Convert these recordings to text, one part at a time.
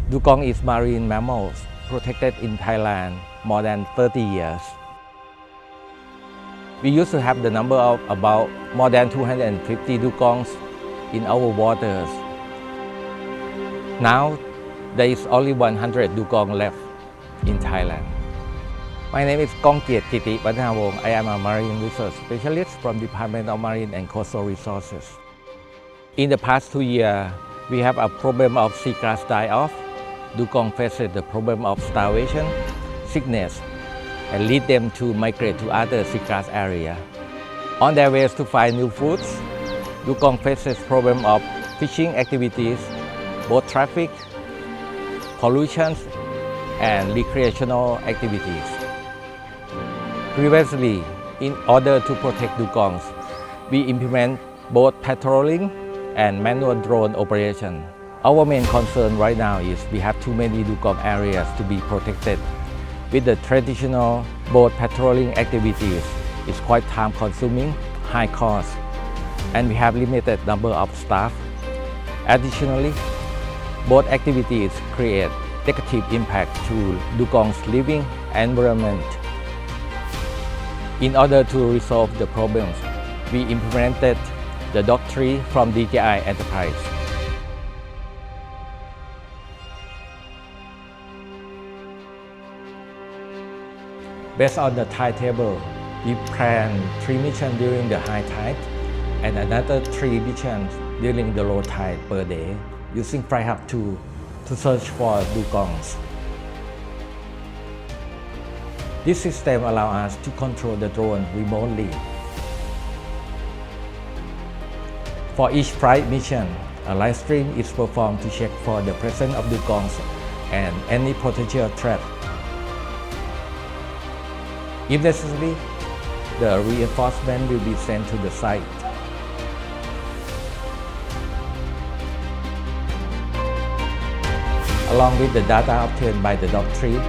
Dugong is marine mammals protected in Thailand more than 30 years. We used to have the number of about more than 250 dugongs in our waters. Now, there is only 100 dugong left in Thailand. My name is Kongkiet Kiti Banawong. I am a marine research specialist from Department of Marine and Coastal Resources. In the past 2 years, we have a problem of seagrass die-off. Dugong faces the problem of starvation, sickness, and lead them to migrate to other seagrass areas. On their ways to find new foods, Dugong faces problem of fishing activities, boat traffic, pollution, and recreational activities. Previously, in order to protect dugongs, we implement both patrolling and manual drone operation. Our main concern right now is we have too many dugong areas to be protected. With the traditional boat patrolling activities, it's quite time-consuming, high cost, and we have limited number of staff. Additionally, both activities create negative impact to dugongs' living environment. In order to resolve the problems, we implemented the Dock tree from DJI Enterprise. Based on the timetable, we plan 3 missions during the high tide and another 3 missions during the low tide per day using FlyHub 2 to search for dugongs. This system allows us to control the drone remotely. For each flight mission, a live stream is performed to check for the presence of dugongs and any potential threat. If necessary, the reinforcement will be sent to the site. Along with the data obtained by the Dock tree,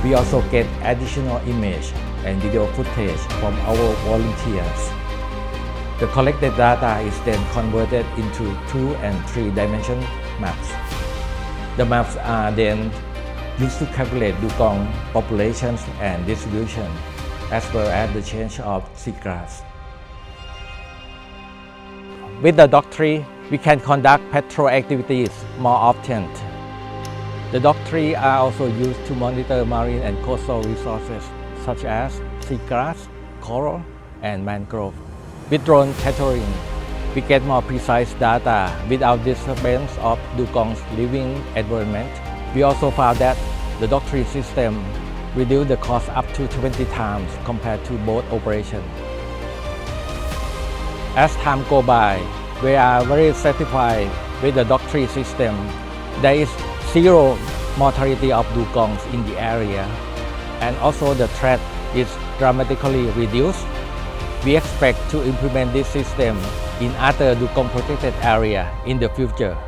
we also get additional image and video footage from our volunteers. The collected data is then converted into 2 and 3-dimension maps. The maps are then used to calculate dugong populations and distribution, as well as the change of seagrass. With the Dock tree, we can conduct patrol activities more often. The Dock tree are also used to monitor marine and coastal resources such as seagrass, coral, and mangrove. With drone patrolling, we get more precise data without disturbance of dugong's living environment. We also found that the Dock tree system reduced the cost up to 20 times compared to boat operation. As time goes by, we are very satisfied with the Dock tree system. There is zero mortality of dugongs in the area, and also the threat is dramatically reduced. We expect to implement this system in other dugong protected areas in the future.